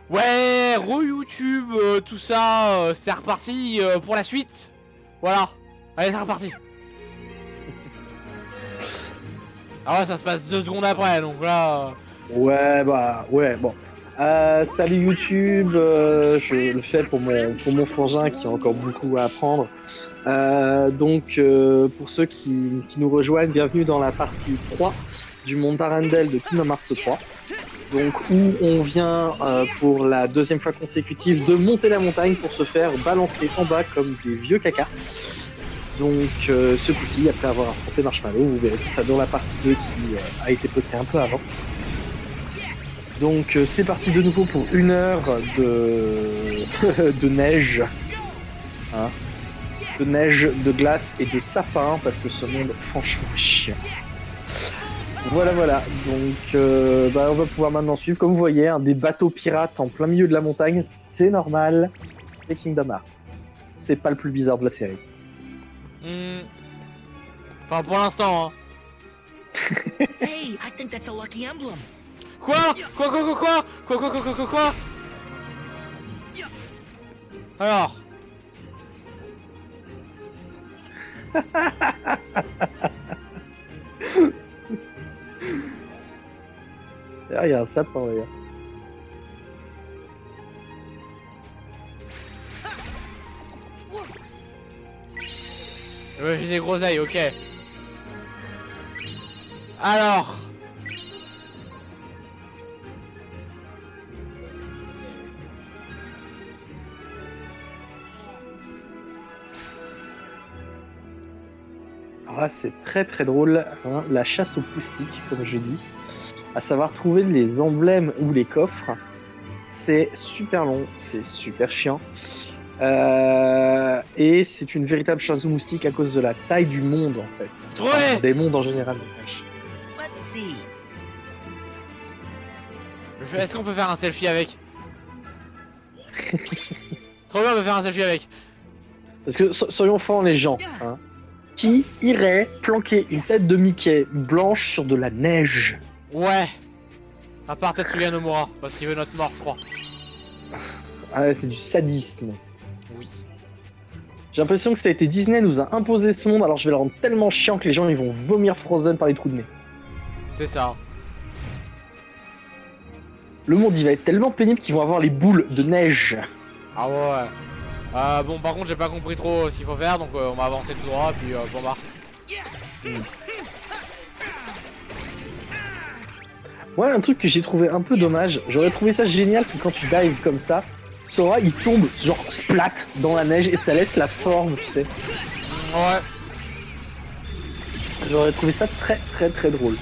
Ouais, re-YouTube, tout ça, c'est reparti pour la suite. Voilà. Allez, c'est reparti. Ah ouais, ça se passe 2 secondes après, donc là... Ouais, bah, ouais, bon. Salut YouTube, je le fais pour mon frangin qui a encore beaucoup à apprendre. Pour ceux qui nous rejoignent, bienvenue dans la partie 3 du monde d'Arendelle de Kingdom Hearts 3. Donc, où on vient pour la 2e fois consécutive de monter la montagne pour se faire balancer en bas comme des vieux caca. Donc, ce coup-ci, après avoir affronté Marshmallow, vous verrez tout ça dans la partie 2 qui a été postée un peu avant. Donc c'est parti de nouveau pour 1 heure de neige, hein, de neige, de glace et de sapin parce que ce monde franchement est chiant. Voilà, donc on va pouvoir maintenant suivre, comme vous voyez, des bateaux pirates en plein milieu de la montagne, c'est normal, c'est Kingdom Hearts. C'est pas le plus bizarre de la série. Enfin pour l'instant, hein. Hey, I think that's a lucky emblem. Quoi? Alors? Ah, il y a un sapin, regarde. J'ai des groseilles, ok. Alors? Alors là, c'est très très drôle, hein, la chasse aux moustiques, comme je dis. À savoir trouver les emblèmes ou les coffres. C'est super long, c'est super chiant. Et c'est une véritable chasse aux moustiques à cause de la taille du monde, en fait. Enfin, des mondes en général. Let's see. Est-ce qu'on peut faire un selfie avec? Trop bien, on peut faire un selfie avec. Parce que, soyons francs les gens, hein. Qui irait planquer une tête de Mickey blanche sur de la neige? Ouais. À part Tetsuya Nomura, parce qu'il veut notre mort, je crois. Ah ouais, c'est du sadisme. Oui. J'ai l'impression que ça a été Disney nous a imposé ce monde, alors je vais le rendre tellement chiant que les gens ils vont vomir Frozen par les trous de nez. C'est ça. Le monde il va être tellement pénible qu'ils vont avoir les boules de neige. Ah ouais. Bon, par contre, j'ai pas compris trop ce qu'il faut faire, donc on va avancer tout droit, puis bon bah. Ouais, un truc que j'ai trouvé un peu dommage, j'aurais trouvé ça génial que quand tu dives comme ça, Sora il tombe genre plate dans la neige et ça laisse la forme, tu sais. Ouais. J'aurais trouvé ça très très très drôle.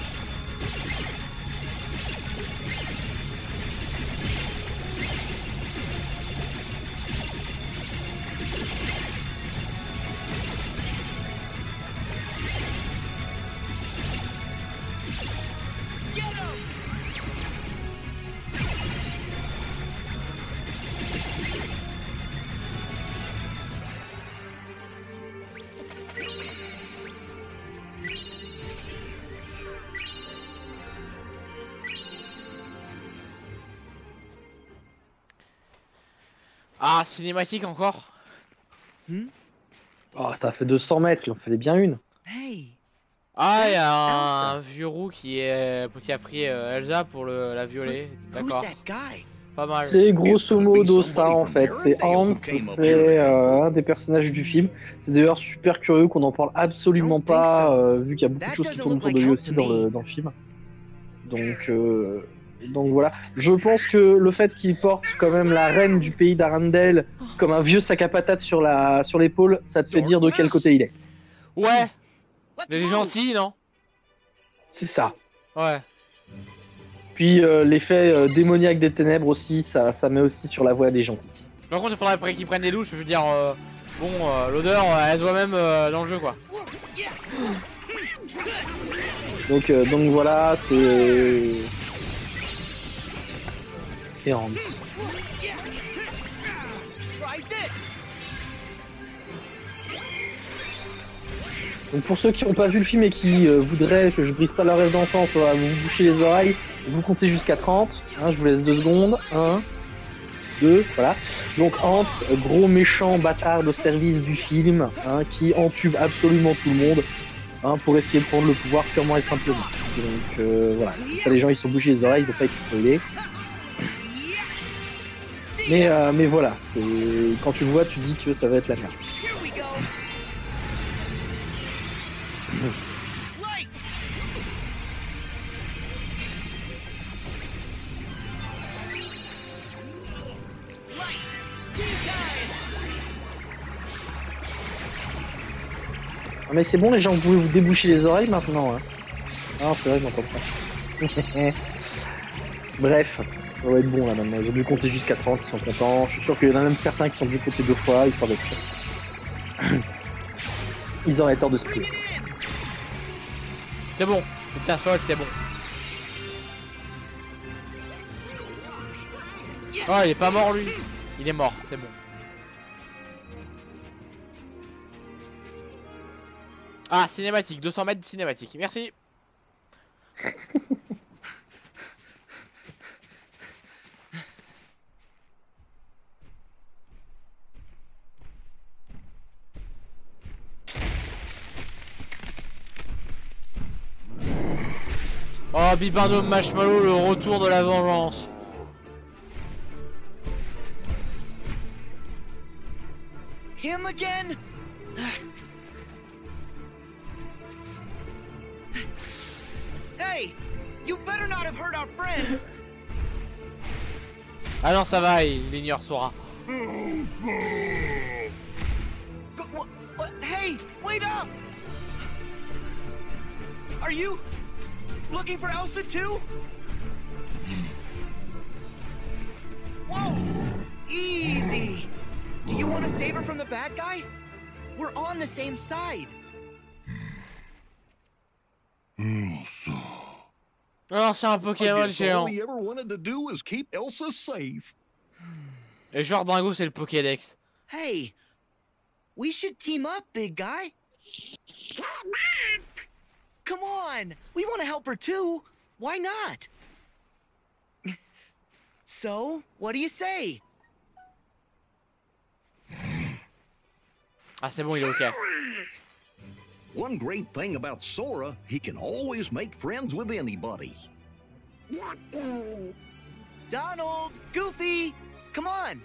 Ah, cinématique encore. Oh, t'as fait 200 mètres, il en fallait bien une. Hey. Ah, il y a un vieux roux qui a pris Elsa pour la violer. Who's D'accord. that guy? Pas mal. C'est grosso modo ça en fait, c'est Hans, c'est un des personnages du film. C'est d'ailleurs super curieux qu'on n'en parle absolument pas, vu qu'il y a beaucoup de choses qui tournent autour de lui aussi dans le film. Donc voilà, je pense que le fait qu'il porte quand même la reine du pays d'Arendelle comme un vieux sac à patates sur l'épaule, ça te fait dire de quel côté il est. Ouais. Il est gentil, non? C'est ça. Ouais. Puis l'effet démoniaque des ténèbres aussi, ça met aussi sur la voie des gentils. Par contre, il faudrait après qu'ils prennent des douches, je veux dire, l'odeur, elle se voit même dans le jeu, quoi. Donc voilà, c'est Hans. Donc pour ceux qui n'ont pas vu le film et qui voudraient que je brise pas leur rêve d'enfance, vous vous bouchez les oreilles, vous comptez jusqu'à 30, hein, je vous laisse 2 secondes, 1, 2, voilà. Donc Hans, gros méchant bâtard de service du film, hein, qui entube absolument tout le monde, hein, pour essayer de prendre le pouvoir purement et simplement. Donc voilà, ça, les gens ils sont bouchés les oreilles, ils ont pas été spoilés. Mais voilà, quand tu le vois, tu dis que ça va être la merde. Ah, mais c'est bon les gens, vous pouvez vous déboucher les oreilles maintenant. Hein. Ah c'est vrai, je m'entends pas. Bref, ça va être bon là maintenant. Ils ont dû compter jusqu'à 30, ils sont contents. Je suis sûr qu'il y en a même certains qui sont dû compter 2 fois, histoire d'être sûr. Ils auraient tort de se priver. C'est bon, c'est un sol, c'est bon. Oh, il est pas mort lui. Il est mort, c'est bon. Ah, cinématique, 200 mètres de cinématique, merci. Oh, Bibano Marshmallow, le retour de la vengeance. Him again? Hey, you better not have hurt our friends. Ah non, ça va, il ignore Sora. Hey, wait up! Are you looking for Elsa too? Whoa! Easy! Do you want to save her from the bad guy? We're on the same side. Elsa. Alors c'est un Pokémon géant. All he ever wanted to do was keep Elsa safe. Et genre Dingo c'est le Pokédex. Hey, we should team up, big guy. Come on, we want to help her too. Why not? So, what do you say? Ah c'est bon, il est ok. One great thing about Sora, he can always make friends with anybody. Donald, Goofy, come on.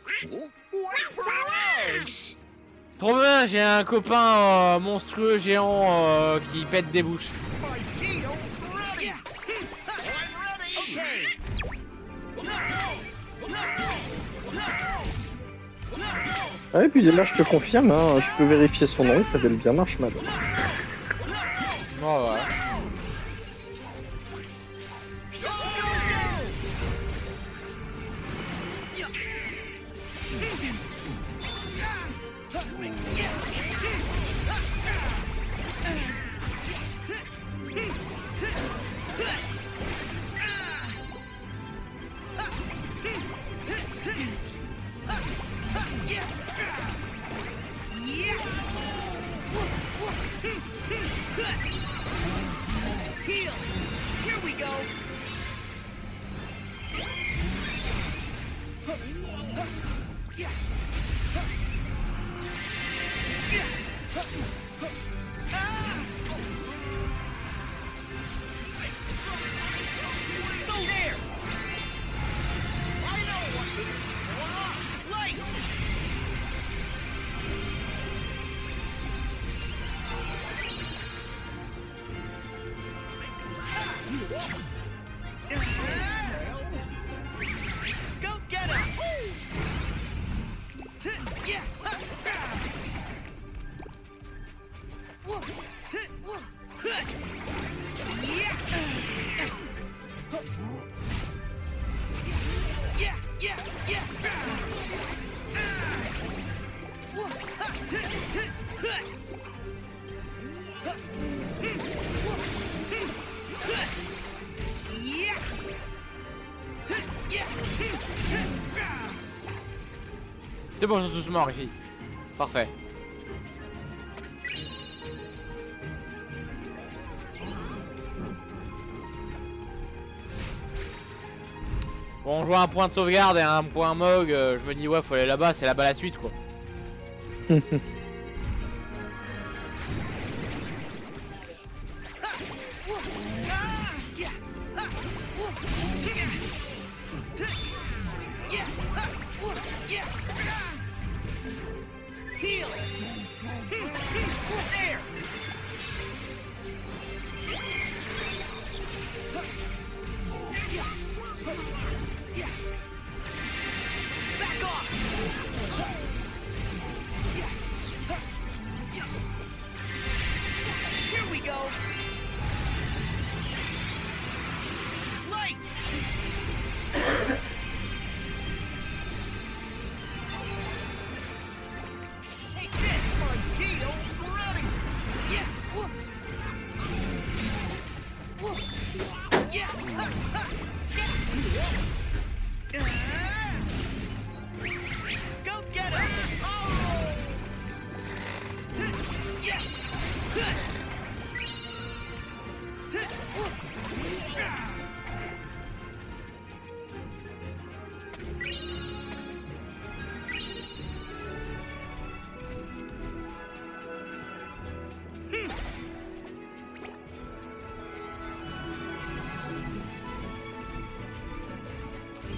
Trop bien, j'ai un copain monstrueux géant qui pète des bouches. Ah et puis là je te confirme, hein, tu peux vérifier son nom, il s'appelle bien Marshmallow. Oh ouais. Heal. Here we go. There. I know what. Light. Go get him! Yeah! Yeah! Yeah! Yeah! C'est bon, ils sont tous morts ici. Parfait. Bon, je vois un point de sauvegarde et un point Mog, je me dis ouais faut aller là-bas, c'est là-bas la suite quoi.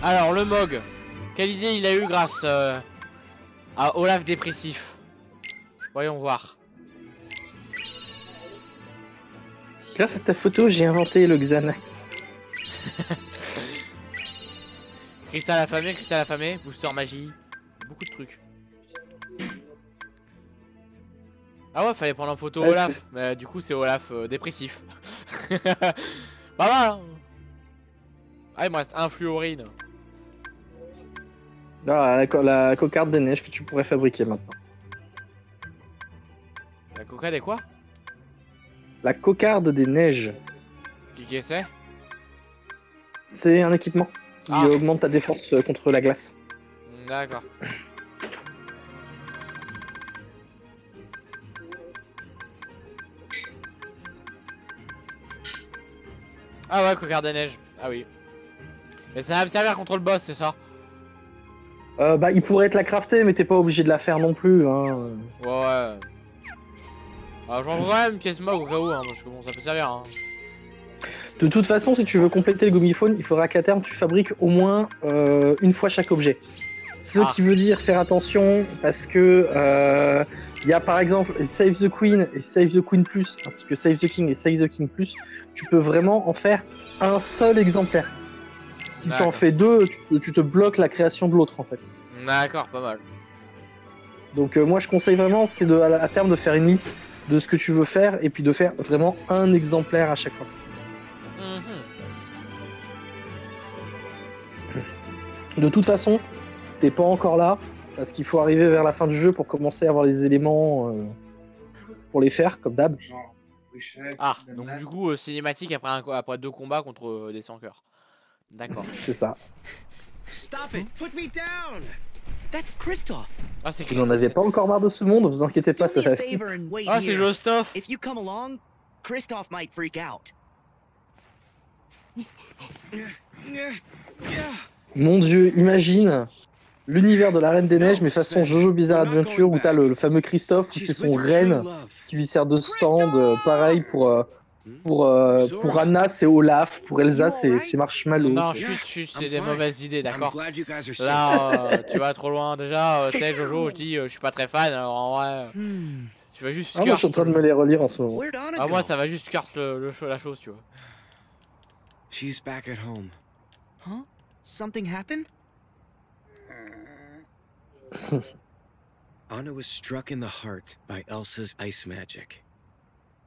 Alors le Mog, quelle idée il a eu grâce à Olaf dépressif? Voyons voir. Grâce à ta photo, j'ai inventé le Xanax. Cristal affamé, booster magie, beaucoup de trucs. Ah ouais, fallait prendre en photo Olaf, mais du coup c'est Olaf dépressif. Pas mal hein. Ah il me reste un fluorine. Ah, la cocarde des neiges que tu pourrais fabriquer maintenant. La coca des quoi? La cocarde des neiges. Qui c'est? C'est un équipement qui augmente ta défense contre la glace. D'accord. Ah ouais, cocarde des neiges. Ah oui. Mais ça va me servir contre le boss, c'est ça? Bah, il pourrait te la crafter, mais t'es pas obligé de la faire non plus. Hein. Ouais. Alors j'en vois une pièce Mog au cas où, hein, parce que bon, ça peut servir. Hein. De toute façon, si tu veux compléter le gommiphone, il faudra qu'à terme tu fabriques au moins une fois chaque objet. Ce qui veut dire faire attention, parce que il y a par exemple Save the Queen et Save the Queen Plus, ainsi que Save the King et Save the King Plus. Tu peux vraiment en faire un seul exemplaire. Si tu en fais deux, tu te bloques la création de l'autre en fait. D'accord, pas mal. Donc moi je conseille vraiment, c'est à terme de faire une liste de ce que tu veux faire et puis de faire vraiment un exemplaire à chaque fois. De toute façon, t'es pas encore là, parce qu'il faut arriver vers la fin du jeu pour commencer à avoir les éléments pour les faire, comme d'hab. Ah, donc du coup, cinématique après 2 combats contre des sans cœurs. D'accord. C'est ça. Stop it! Put me down! That's Kristoff. Ah, c'est Vous n'en avez pas encore marre de ce monde, vous inquiétez pas, ça va finir. Ah, c'est Jostoff. If you come along, Kristoff might freak out. Mon dieu, imagine l'univers de la Reine des Neiges, mais façon Jojo Bizarre Adventure, où t'as le fameux Christophe, où c'est son reine qui lui sert de stand, pareil pour Anna c'est Olaf, pour Elsa c'est Marshmallow. Non, chut, c'est des mauvaises idées, d'accord. Là, tu vas trop loin déjà, tu sais Jojo, je dis, je suis pas très fan, alors en vrai, tu vas juste moi je suis en train de me les relire en ce moment. Ah moi ça va juste curse la chose, tu vois. She's back at home. Huh? Something happened? Anna was struck in the heart by Elsa's ice magic.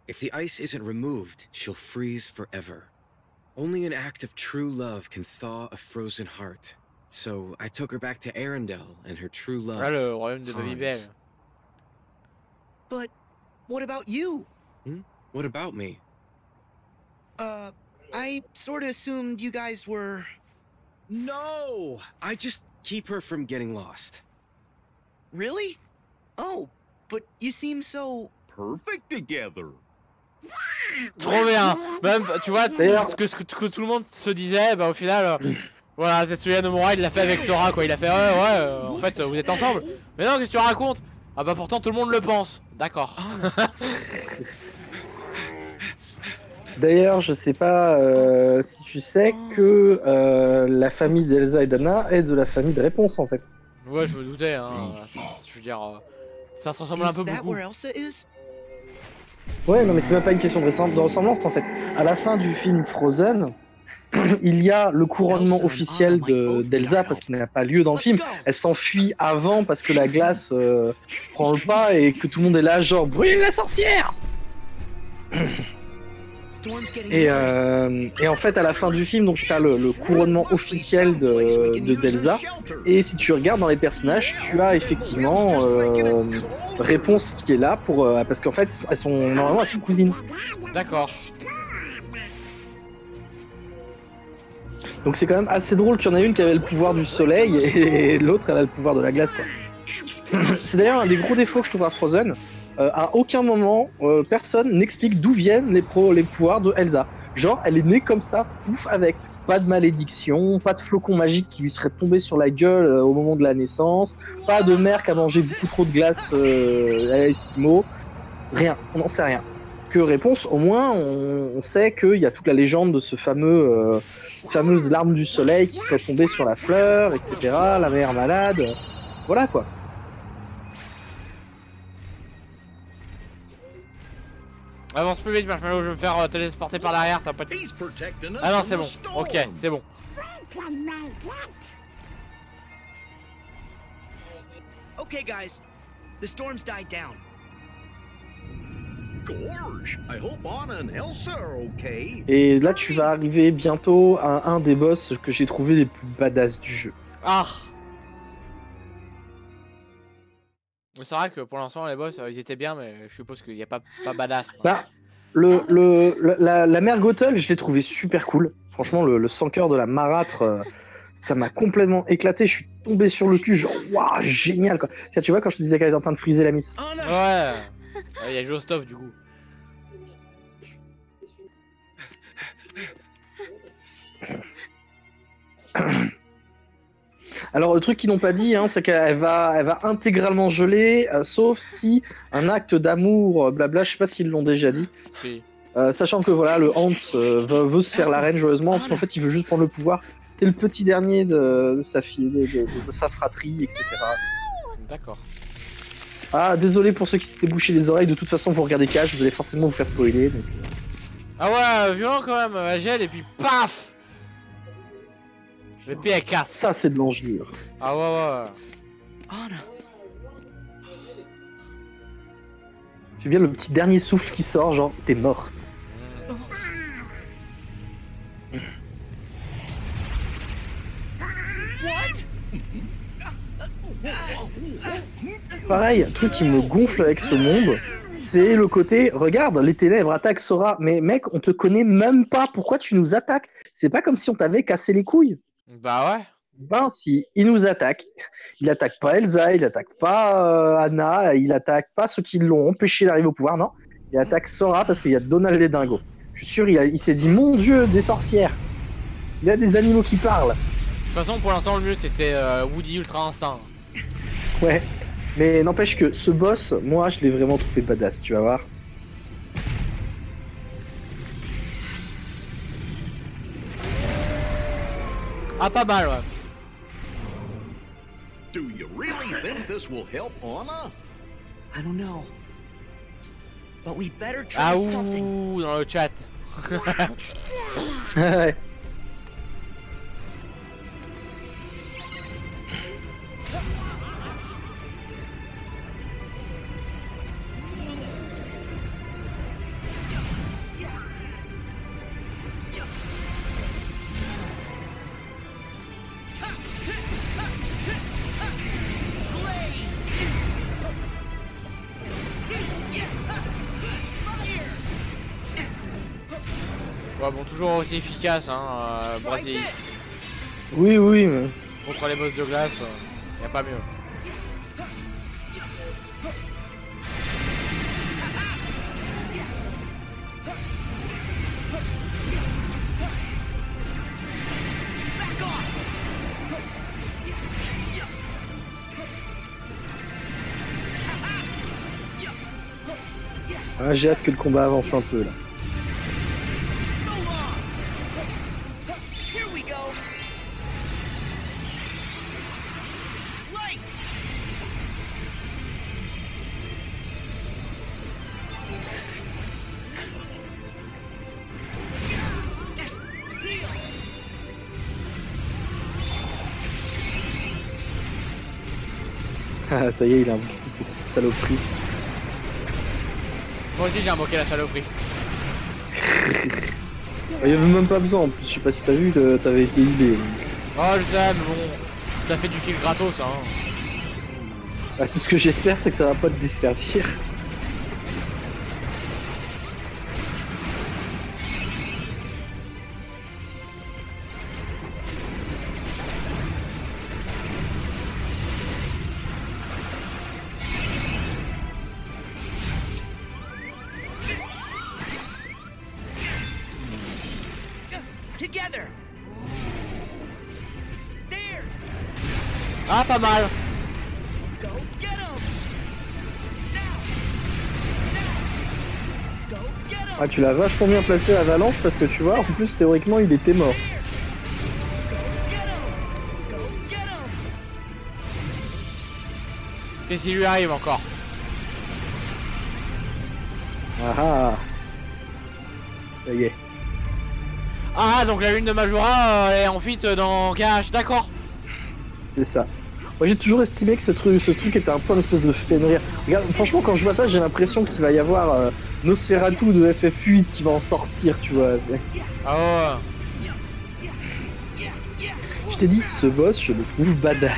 If the ice isn't removed, she'll freeze forever. Only an act of true love can thaw a frozen heart. So I took her back to Arendelle and her true love. Ah, le royaume de Babybel. But what about you? What about me? I sort of assumed you guys were... No! I just keep her from getting lost. Really? Oh, but you seem so... Perfect together. Trop bien. Même, tu vois, ce que tout le monde se disait, bah au final, Voilà, Tetsuya Nomura il l'a fait avec Sora quoi, il a fait en fait vous êtes ensemble. Mais non, qu'est-ce que tu racontes? Ah bah pourtant tout le monde le pense. D'accord. D'ailleurs, je sais pas si tu sais que la famille d'Elsa et d'Anna est de la famille de Réponse en fait. Ouais, je me doutais, hein. Je veux dire, ça se ressemble un peu Is that beaucoup. where Elsa is? Ouais, non, mais c'est même pas une question de ressemblance en fait. À la fin du film Frozen, il y a le couronnement officiel d'Elsa parce qu'il n'a pas lieu dans le film. Elle s'enfuit avant parce que la glace prend le pas et que tout le monde est là, genre brûle la sorcière! Storm's getting Et worse. en fait, à la fin du film, donc t'as le couronnement officiel de d'Elsa. Et si tu regardes dans les personnages, tu as effectivement Réponse qui est là pour parce qu'en fait, normalement elles sont cousines. D'accord. Donc c'est quand même assez drôle qu'il y en a une qui avait le pouvoir du soleil et l'autre elle a le pouvoir de la glace quoi. C'est d'ailleurs un des gros défauts que je trouve à Frozen. À aucun moment personne n'explique d'où viennent les pouvoirs de Elsa. Genre elle est née comme ça, pouf avec. Pas de malédiction, pas de flocon magique qui lui serait tombé sur la gueule au moment de la naissance, pas de mère qui a mangé beaucoup trop de glace à Eskimo, rien, on n'en sait rien. Que Réponse, au moins on sait qu'il y a toute la légende de ce fameuse larme du soleil qui serait tombée sur la fleur, etc., la mère malade, voilà quoi. Avance plus vite, Marshmallow, je vais me faire téléporter par derrière, ça va pas être... He's protecting us Ah non, from c'est the bon. storm. Ok, c'est bon. Okay, guys. The storm's died down. Gorge, I hope Anna and Elsa are okay. Et là tu vas arriver bientôt à un des boss que j'ai trouvé les plus badass du jeu. Ah. C'est vrai que pour l'instant les boss ils étaient bien, mais je suppose qu'il n'y a pas badass. Bah, la mère Gothel, je l'ai trouvé super cool. Franchement, le sans cœur de la marâtre, ça m'a complètement éclaté. Je suis tombé sur le cul, genre, waouh, génial quoi. Tiens, tu vois, quand je te disais qu'elle était en train de friser la miss. Ouais. Il y a Jostov du coup. Alors, le truc qu'ils n'ont pas dit, hein, c'est qu'elle va intégralement geler, sauf si un acte d'amour, blabla, je sais pas s'ils l'ont déjà dit. Si. Sachant que voilà, le Hans veut se faire la reine joyeusement, parce qu'en fait, il veut juste prendre le pouvoir. C'est le petit dernier de sa fille, de sa fratrie, etc. D'accord. Ah, désolé pour ceux qui s'étaient bouché les oreilles, de toute façon, vous regardez Cash, vous allez forcément vous faire spoiler. Donc... Ah ouais, violent quand même, elle gèle et puis paf. Le pied elle casse. Ça, c'est de l'engelure. Ah ouais. Anna. Tu bien le petit dernier souffle qui sort, genre, t'es morte. Pareil, un truc qui me gonfle avec ce monde, c'est le côté, regarde, les ténèbres attaquent Sora, mais mec, on te connaît même pas, pourquoi tu nous attaques? C'est pas comme si on t'avait cassé les couilles. Bah ouais. Ben si, il nous attaque. Il attaque pas Elsa, il attaque pas Anna, il attaque pas ceux qui l'ont empêché d'arriver au pouvoir, non. Il attaque Sora parce qu'il y a Donald les dingos. Je suis sûr, il s'est dit, mon dieu, des sorcières. Il y a des animaux qui parlent. De toute façon, pour l'instant, le mieux c'était Woody Ultra Instinct. Ouais, mais n'empêche que ce boss, moi, je l'ai vraiment trouvé badass, tu vas voir. Ah, pas mal, ouais. Do you really think this will help Anna? I don't know. But we better try Ah something. ouh, dans le chat. Ouais. Ouais, bon, toujours aussi efficace, hein, Brazil. Oui, oui, mais... Contre les boss de glace, y a pas mieux. Ah, j'ai hâte que le combat avance un peu là. Here we go. Light. Ah, ça y est, il a un saloperie. Moi aussi j'ai invoqué la saloperie. Il y avait même pas besoin en plus, je sais pas si t'as vu, t'avais été healé. Oh je sais mais bon, ça fait du kill gratos hein. Ah, tout ce que j'espère c'est que ça va pas te desservir. Together. There. Ah pas mal. Go get him. Now. Go get him. Ah, tu l'as vachement bien placé Avalanche parce que tu vois, en plus théoriquement il était mort. Get him. Go get him. Qu'est-ce qui lui arrive encore? Ah ah. Ça y est. Ah donc la lune de Majora elle est en fit dans KH, d'accord. C'est ça. Moi j'ai toujours estimé que ce truc était un peu une espèce de Fenrir. Regarde, franchement quand je vois ça j'ai l'impression qu'il va y avoir Nosferatu de FF8 qui va en sortir, tu vois. Ah ouais. Je t'ai dit, ce boss je le trouve badass.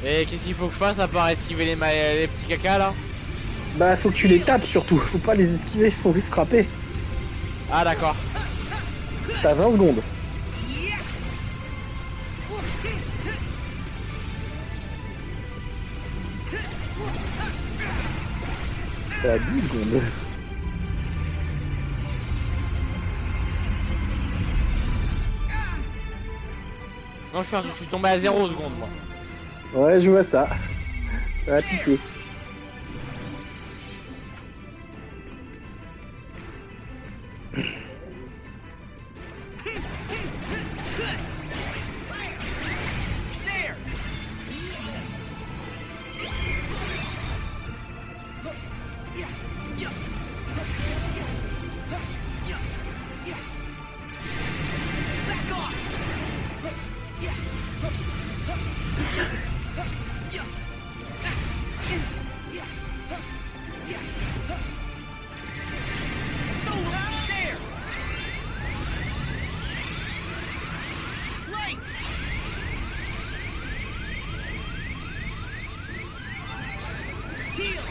Et qu'est-ce qu'il faut que je fasse à part esquiver les petits cacas là? Bah faut que tu les tapes surtout, faut pas les esquiver, faut les frapper. Ah d'accord. T'as 20 secondes. T'as 10 secondes. Non je suis tombé à 0 secondes moi. Ouais je vois ça. Ça va piquer. There. Back off. There. Right. Heal.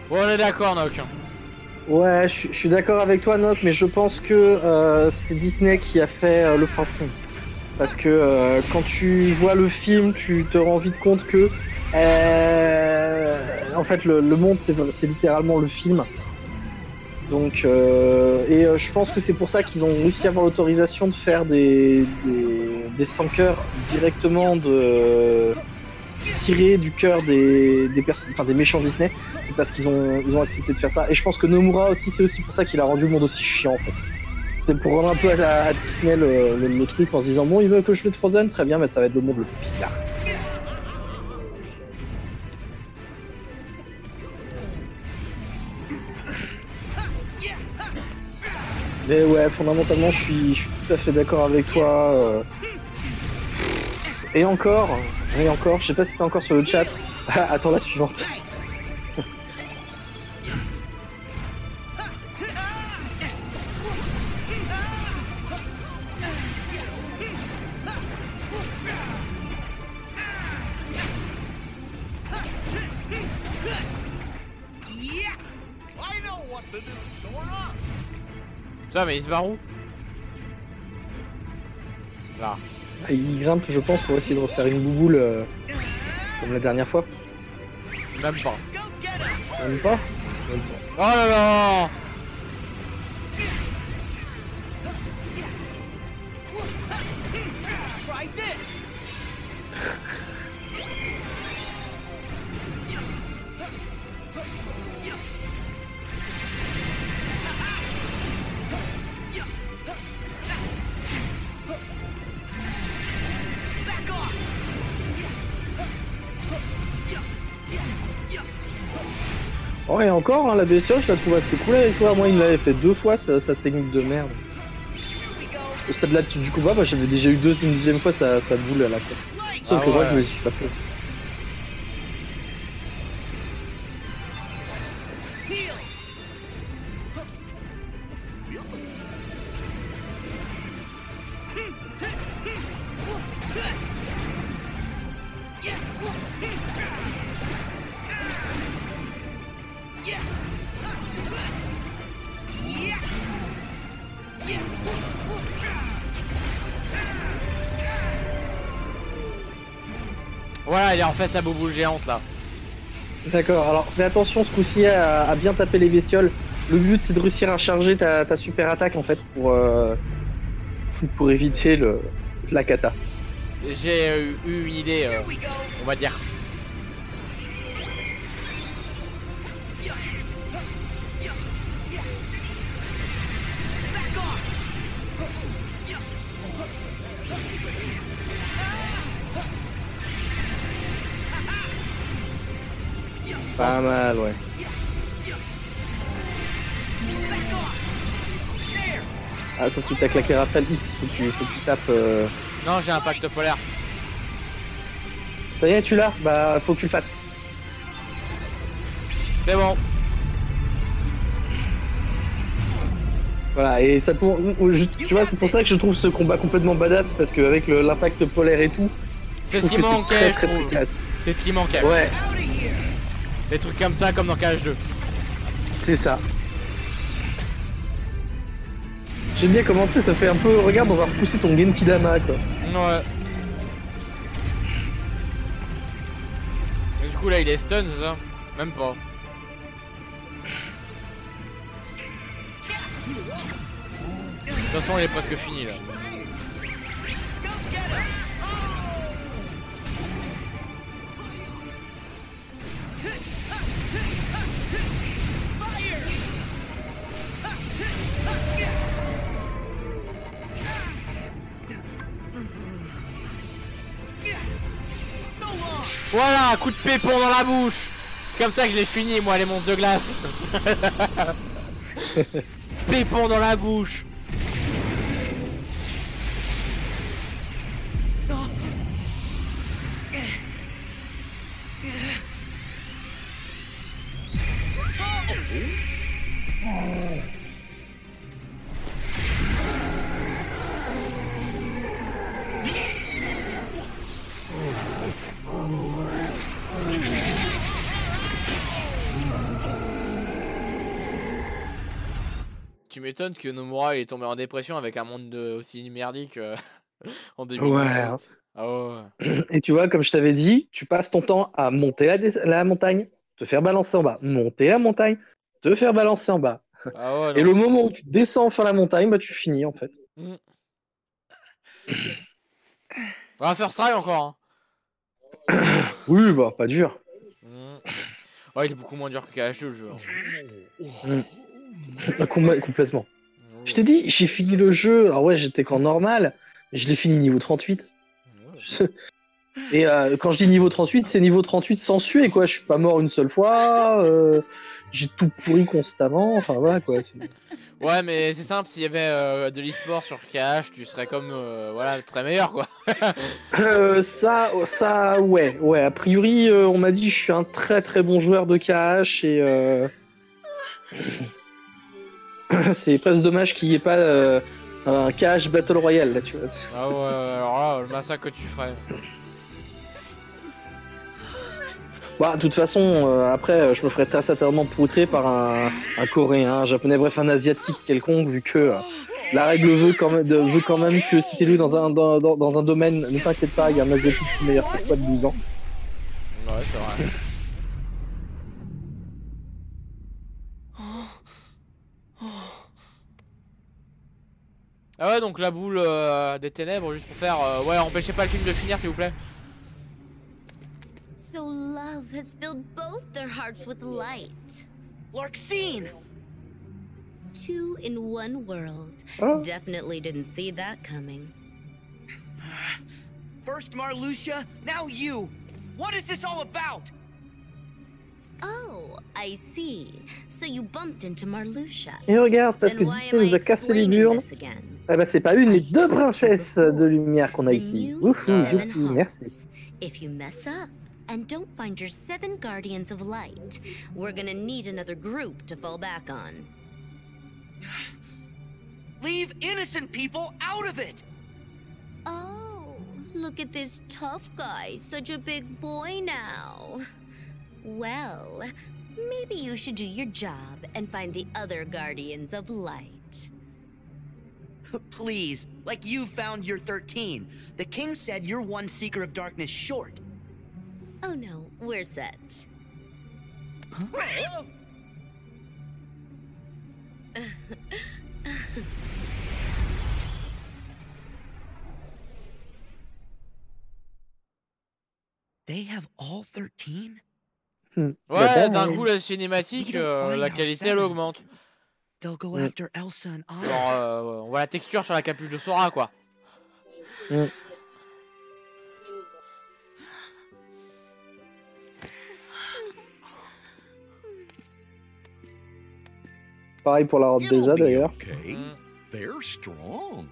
Bon on est d'accord Nock. Ouais, je suis d'accord avec toi, Nock, mais je pense que c'est Disney qui a fait le poisson. Parce que quand tu vois le film, tu te rends vite compte que en fait le monde c'est littéralement le film. Donc je pense que c'est pour ça qu'ils ont réussi à avoir l'autorisation de faire des sans cœurs directement tirés du cœur des méchants Disney. C'est parce qu'ils ont accepté de faire ça. Et je pense que Nomura aussi, c'est aussi pour ça qu'il a rendu le monde aussi chiant en fait. C'était pour rendre un peu à Disney le truc en se disant bon, il veut que je mette Frozen, très bien, mais ça va être le monde le plus bizarre. Mais ouais, fondamentalement, je suis tout à fait d'accord avec toi. Et encore, je sais pas si t'es encore sur le chat. Attends la suivante. Yeah. I know what to do, Sora. Putain mais il se barre où? Là. Il grimpe, je pense, pour essayer de refaire une bouboule comme la dernière fois. Même pas. Go get him. Même pas. Oh là là. Oh, et encore, hein, la bestiole, je la trouve assez cool avec toi. Moi, il me l'avait fait 2 fois, sa technique de merde. Au stade là du combat, bah, j'avais déjà eu une deuxième fois sa boule à la tête. Sauf que moi, je me suis pas fait. Voilà, il a en fait sa bouboule géante là. D'accord, alors fais attention ce coup-ci à bien taper les bestioles. Le but c'est de réussir à charger ta super attaque en fait pour éviter la kata. J'ai eu une idée, on va dire. Pas mal, ouais. Ah, sauf que t'as claqué Raphaël X, faut que tu tapes. Non, j'ai un pacte polaire. Ça y est, tu l'as? Bah, faut que tu le fasses. C'est bon. Voilà, et ça te tu vois, c'est pour ça que je trouve ce combat complètement badass, parce qu'avec l'impact polaire et tout. C'est ce qui manquait, je très trouve. efficace. C'est ce qui manquait. Ouais, Des trucs comme ça, comme dans KH2. c'est ça. J'aime bien comment tu sais, ça fait un peu. Regarde, on va repousser ton Genki Dama quoi. Ouais. Et du coup là il est stun, c'est ça? Même pas. De toute façon il est presque fini là. Voilà, coup de pépon dans la bouche. C'est comme ça que je l'ai fini moi les monstres de glace. Pépon dans la bouche. Tu m'étonnes que Nomura il est tombé en dépression avec un monde aussi merdique en 2018. Ouais. Ah ouais. Et tu vois, comme je t'avais dit, tu passes ton temps à monter la montagne, te faire balancer en bas, monter la montagne, te faire balancer en bas. Ah ouais, Et non, le moment où tu descends enfin la montagne, bah tu finis en fait. Mm. On va faire try encore. Hein. Oui, bah pas dur. Ouais, il est beaucoup moins dur que KH2 le jeu. Hein. Complètement. Je t'ai dit, j'ai fini le jeu. Alors ouais, j'étais qu'en normal, mais je l'ai fini niveau 38. Et quand je dis niveau 38, c'est niveau 38 sans suer quoi. Je suis pas mort une seule fois. J'ai tout pourri constamment. Enfin voilà quoi. Ouais, mais c'est simple, s'il y avait de l'e-sport sur KH, tu serais comme voilà, très meilleur quoi. Ça, ouais. A priori, on m'a dit que je suis un très très bon joueur de KH et c'est presque dommage qu'il n'y ait pas un KH Battle Royale là, tu vois. Ah ouais, alors là, le massacre que tu ferais. Bah, de toute façon, après, je me ferais très certainement poutrer par un Coréen, un Japonais, bref, un Asiatique quelconque, vu que la règle veut quand même que si t'es doué dans un domaine, ne t'inquiète pas, il y a un Asiatique qui est meilleur que toi de 12 ans. Ouais, c'est vrai. Ah ouais, donc la boule des ténèbres, juste pour faire... ouais, empêchez pas le film de finir, s'il vous plaît. So love has filled both their hearts with light. Larxene! 2 in 1 world. Oh. Definitely didn't see that coming. First Marluxia, now you! What is this all about? Oh, I see. So you bumped into Marluxia. Et regarde, parce que Then why Disney am I nous a cassé les explaining burnes. this again? Eh ben, c'est pas une, mais I 2 told you princesses before. de lumière qu'on a The ici. new Wouhou, 7 wouhou, merci. hearts. If you mess up and don't find your 7 guardians of light, we're gonna need another group to fall back on. Leave innocent people out of it! Oh, look at this tough guy, such a big boy now. Well, maybe you should do your job and find the other guardians of light. Please, like you found your 13. The king said you're 1 Seeker of Darkness short. Oh no, we're set. They have all 13? Bah, Ouais, bah, d'un coup, la cinématique, la qualité, elle augmente. They'll go after Elsa and Anna. Genre, on voit la texture sur la capuche de Sora, quoi. Pareil pour la robe It'll d'Elsa be d'ailleurs. okay. They're strong.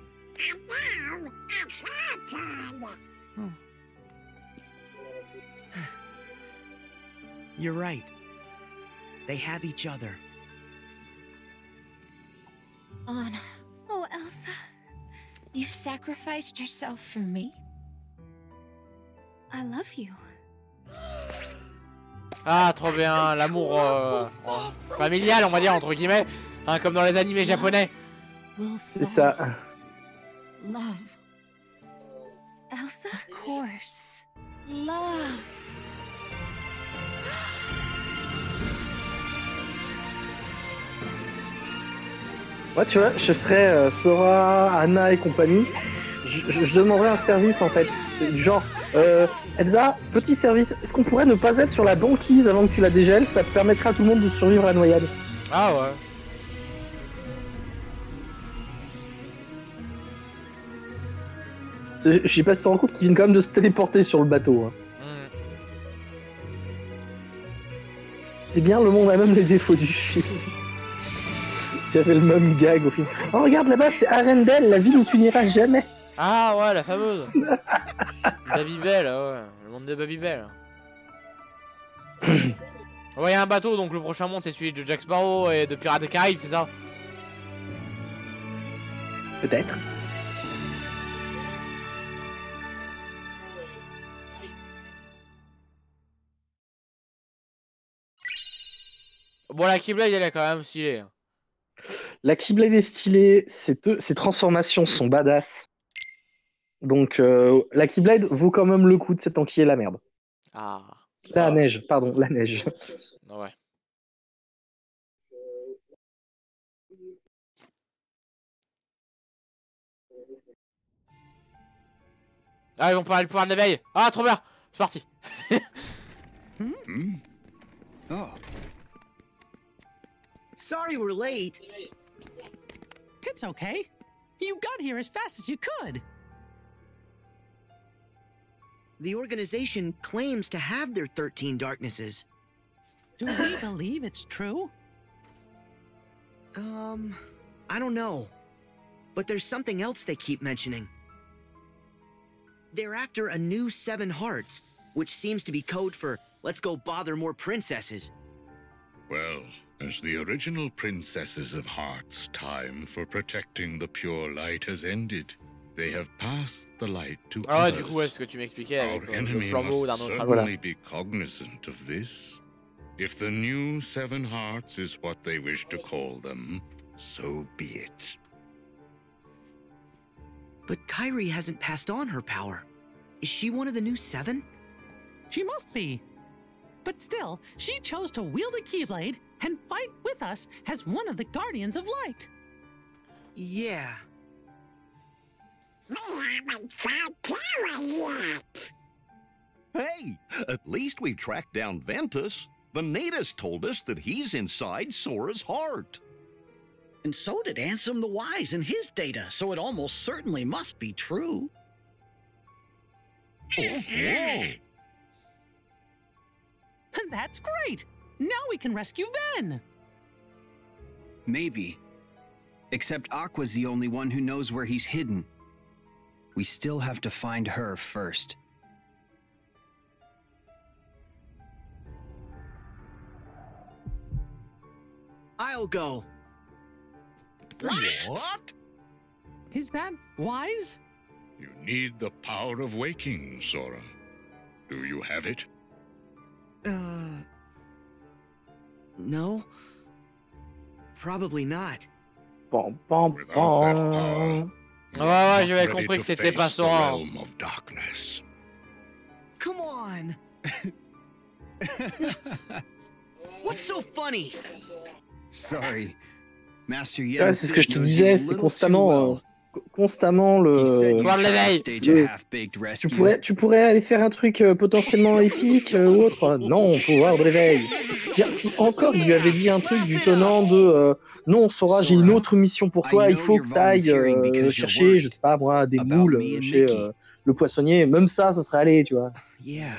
You're right. They have each other. Anna. Oh, Elsa. You sacrificed yourself for me. I love you. Ah, trop bien, l'amour familial, on va dire, entre guillemets, hein, comme dans les animés japonais. C'est ça. Love. Elsa? Of course. Love. Moi, tu vois, je serais Sora, Anna et compagnie. Je demanderais un service en fait. Genre, Elsa, petit service. Est-ce qu'on pourrait ne pas être sur la banquise avant que tu la dégèles? Ça te permettra à tout le monde de survivre à la noyade. Ah ouais. Je sais pas si tu te rends compte qu'ils viennent quand même de se téléporter sur le bateau. Hein. C'est bien, le monde a même les défauts du film. J'avais le même gag au film. Oh, regarde là-bas, c'est Arendelle, la ville où tu n'iras jamais. Ah ouais, la fameuse. Babybel, ouais. Le monde de Babybel. Ouais, y a un bateau, donc le prochain monde c'est celui de Jack Sparrow et de Pirates des Caraïbes, c'est ça? Peut-être. Bon, la Keyblade, elle est quand même stylée. La Keyblade est stylée, ses transformations sont badass. Donc la Keyblade vaut quand même le coup de cette enquiller la merde. Ah. La neige, pardon, la neige. Ouais. Ah, ils vont parler du pouvoir de l'éveil. Ah, trop bien. C'est parti. Oh. Sorry we're late. It's okay. You got here as fast as you could. The organization claims to have their 13 darknesses. Do we believe it's true? I don't know. But there's something else they keep mentioning. They're after a new 7 hearts, which seems to be code for let's go bother more princesses. Well, as the original princesses of Heart's time for protecting the pure light has ended, they have passed the light to Ah ouais, others. du coup, ouais, ce que tu m'expliquais avec Our le enemy flambeau d'un must autre certainly album. be cognizant of this. If the new 7 hearts is what they wish to call them, so be it. But Kairi hasn't passed on her power. Is she one of the new 7? She must be. But still, she chose to wield a Keyblade and fight with us as one of the Guardians of Light. Yeah. We haven't found power yet. Hey, at least we tracked down Ventus. The Natus told us that he's inside Sora's heart. And so did Ansem the Wise in his data, so it almost certainly must be true. Oh. That's great! Now we can rescue Ven! Maybe. Except Aqua's the only one who knows where he's hidden. We still have to find her first. I'll go. What? Is that wise? You need the power of waking, Sora. Do you have it? No. Probably not. Bom, bom, Without that bom. power, Ouais, you're j'avais not compris ready que to c'était pas face the Sora. realm of darkness. Come on. What's so funny? Sorry. Master Ouais, Yen c'est ce que je te knows you disais, a c'est little constamment, too well. constamment He said le. you Voir tried to l'éveil. stage a Le- half-baked rescue. Tu pourrais aller faire un truc potentiellement épique ou autre. Non, pouvoir de réveil. Si encore il lui avait dit un truc du tenant de non, Sora, j'ai une autre mission pour toi. Il faut que tu ailles chercher, je sais pas moi, des moules chez le poissonnier. Même ça serait allé, tu vois. Yeah.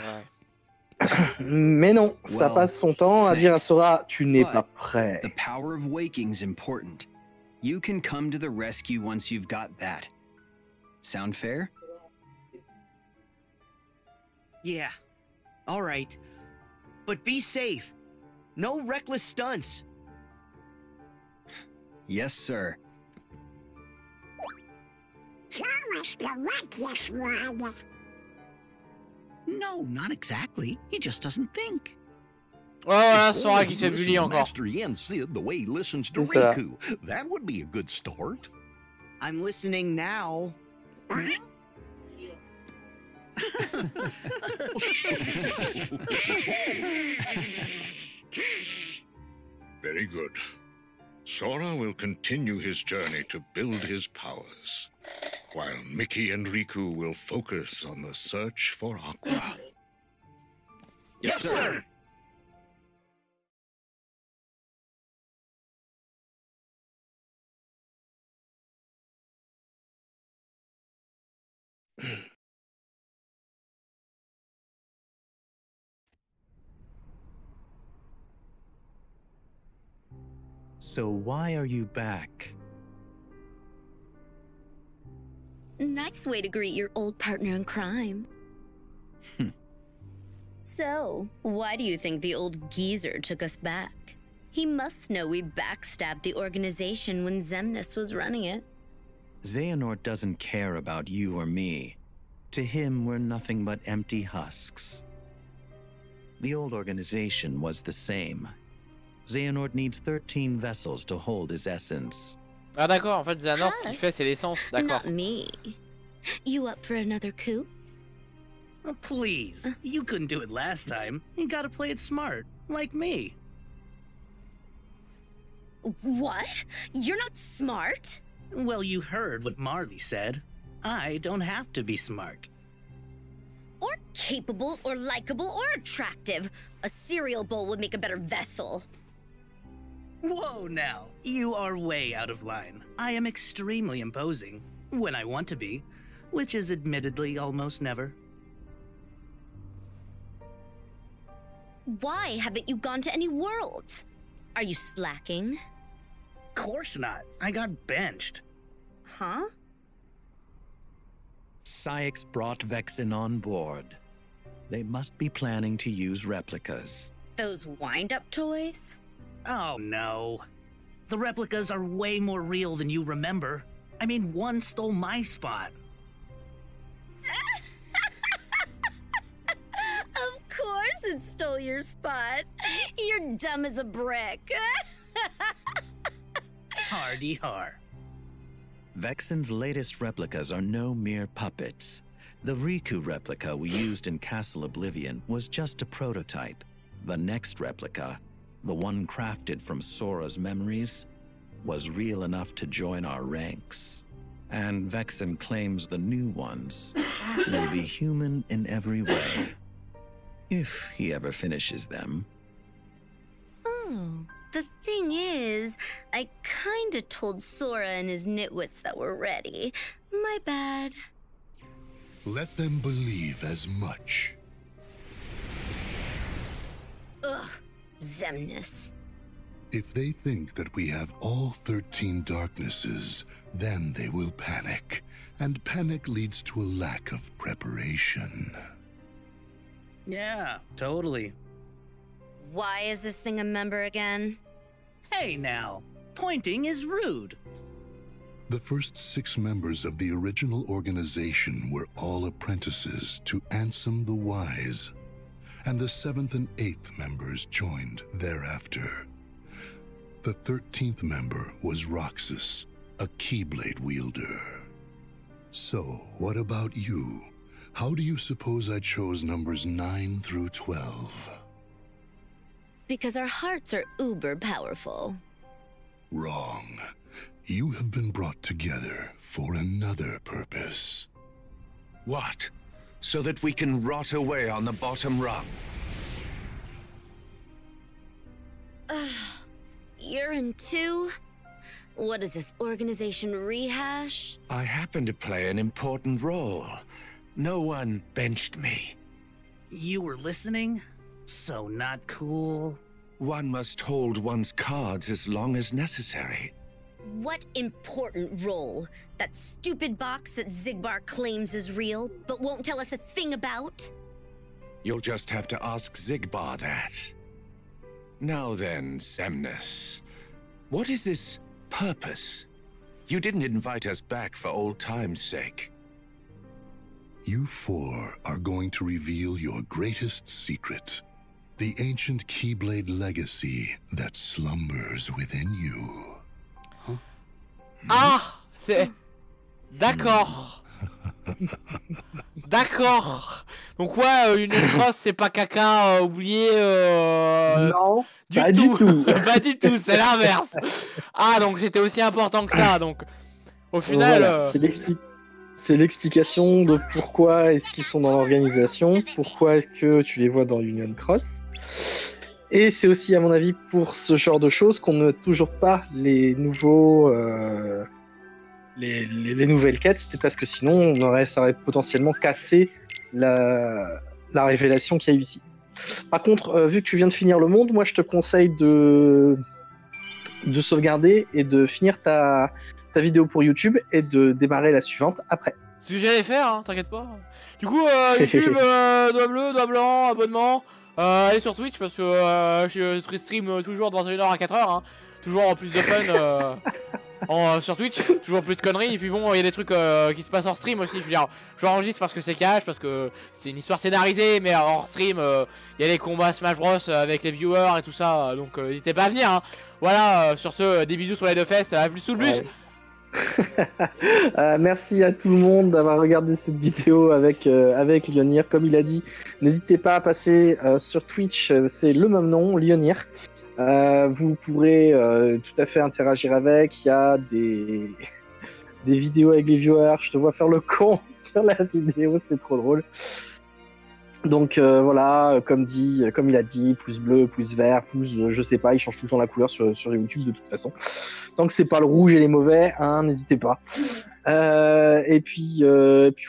Mais non, ça Well, passe son temps à dire à thanks. Sora, tu n'es But pas prêt. The power of waking's important. You can come to the rescue once you've got that. Sound fair? Yeah. All right. But be safe. No reckless stunts. Yes, sir. No, not exactly. He just doesn't think. Oh là, If Sora only qui he se fait listened bully to encore. Master Yen Sid the way he listens to C'est ça. Riku. That would be a good start. I'm listening now. Very good. Sora will continue his journey to build his powers, while Mickey and Riku will focus on the search for Aqua. Yes, sir. So why are you back? Nice way to greet your old partner in crime. So, why do you think the old geezer took us back? He must know we backstabbed the organization when Xemnas was running it. Xehanort doesn't care about you or me. To him, we're nothing but empty husks. The old organization was the same. Xehanort needs 13 vessels to hold his essence. Ah d'accord, en fait Xehanort ce qu'il fait c'est l'essence, d'accord. Not me. You up for another coup? Oh, please. You couldn't do it last time. You gotta play it smart, like me. What? You're not smart? Well, you heard what Marley said. I don't have to be smart. Or capable, or likable, or attractive. A cereal bowl would make a better vessel. Whoa now, you are way out of line. I am extremely imposing, when I want to be, which is admittedly almost never. Why haven't you gone to any worlds? Are you slacking? Course not. I got benched. Huh? Ceyx brought Vexen on board. They must be planning to use replicas. Those wind-up toys? Oh no. The replicas are way more real than you remember. I mean, one stole my spot. Of course it stole your spot. You're dumb as a brick. Hardy har. Vexen's latest replicas are no mere puppets. The Riku replica we used in Castle Oblivion was just a prototype. The next replica, the one crafted from Sora's memories, was real enough to join our ranks. And Vexen claims the new ones will be human in every way. If he ever finishes them. Oh, the thing is, I kinda told Sora and his nitwits that we're ready. My bad. Let them believe as much. Ugh, Xemnas. If they think that we have all 13 darknesses, then they will panic. And panic leads to a lack of preparation. Yeah, totally. Why is this thing a member again? Hey now, pointing is rude. The first 6 members of the original organization were all apprentices to Ansem the Wise, and the 7th and 8th members joined thereafter. The 13th member was Roxas, a Keyblade wielder. So, what about you? How do you suppose I chose numbers 9 through 12? Because our hearts are uber powerful. Wrong. You have been brought together for another purpose. What? So that we can rot away on the bottom rung? You're in too? What is this, organization rehash? I happen to play an important role. No one benched me. You were listening? So not cool. One must hold one's cards as long as necessary. What important role? That stupid box that Xigbar claims is real, but won't tell us a thing about? You'll just have to ask Xigbar that. Now then, Xemnas. What is this purpose? You didn't invite us back for old time's sake. You 4 are going to reveal your greatest secret. The ancient Keyblade legacy that slumbers within you. Ah, c'est... D'accord. D'accord. Donc ouais, Union Cross, c'est pas caca, oublié... Non, du pas tout. du tout. Pas du tout, c'est l'inverse. Ah, donc c'était aussi important que ça, donc... Au final... Voilà, c'est l'explication de pourquoi est-ce qu'ils sont dans l'organisation, pourquoi est-ce que tu les vois dans Union Cross. Et c'est aussi, à mon avis, pour ce genre de choses qu'on n'a toujours pas les nouveaux... les nouvelles quêtes, c'était parce que sinon ça aurait potentiellement cassé la révélation qu'il y a eu ici. Par contre, vu que tu viens de finir le monde, moi je te conseille de sauvegarder et de finir ta vidéo pour YouTube et de démarrer la suivante après. C'est ce que j'allais faire, hein, t'inquiète pas. Du coup, YouTube, doigt bleu, doigt blanc, abonnement. Allez sur Twitch parce que je stream toujours de 21h à 4h. Hein. Toujours en plus de fun. Sur Twitch, toujours plus de conneries, et puis bon, il y a des trucs qui se passent hors stream aussi, je veux dire, j'enregistre parce que c'est cash, parce que c'est une histoire scénarisée, mais hors stream, il y a les combats Smash Bros avec les viewers et tout ça, donc n'hésitez pas à venir, hein. Voilà, sur ce, des bisous sur les 2 fesses, à plus sous le bus. Merci à tout le monde d'avoir regardé cette vidéo avec Lyonir, comme il a dit, n'hésitez pas à passer sur Twitch, c'est le même nom, Lyonir. Vous pourrez tout à fait interagir avec. Il y a des vidéos avec les viewers. Je te vois faire le con sur la vidéo, c'est trop drôle. Donc voilà, comme il a dit, pouce bleu, pouce vert, pouce, je sais pas, il change tout le temps la couleur sur YouTube de toute façon. Tant que c'est pas le rouge et les mauvais, hein, n'hésitez pas. Et puis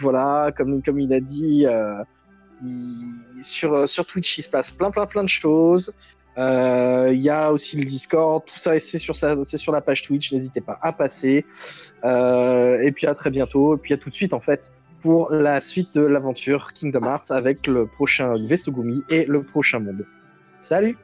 voilà, comme il a dit, sur Twitch il se passe plein de choses. Il y a aussi le Discord, tout ça c'est sur la page Twitch, n'hésitez pas à passer. Et puis à très bientôt, et puis à tout de suite en fait pour la suite de l'aventure Kingdom Hearts avec le prochain Vesogumi et le prochain monde. Salut!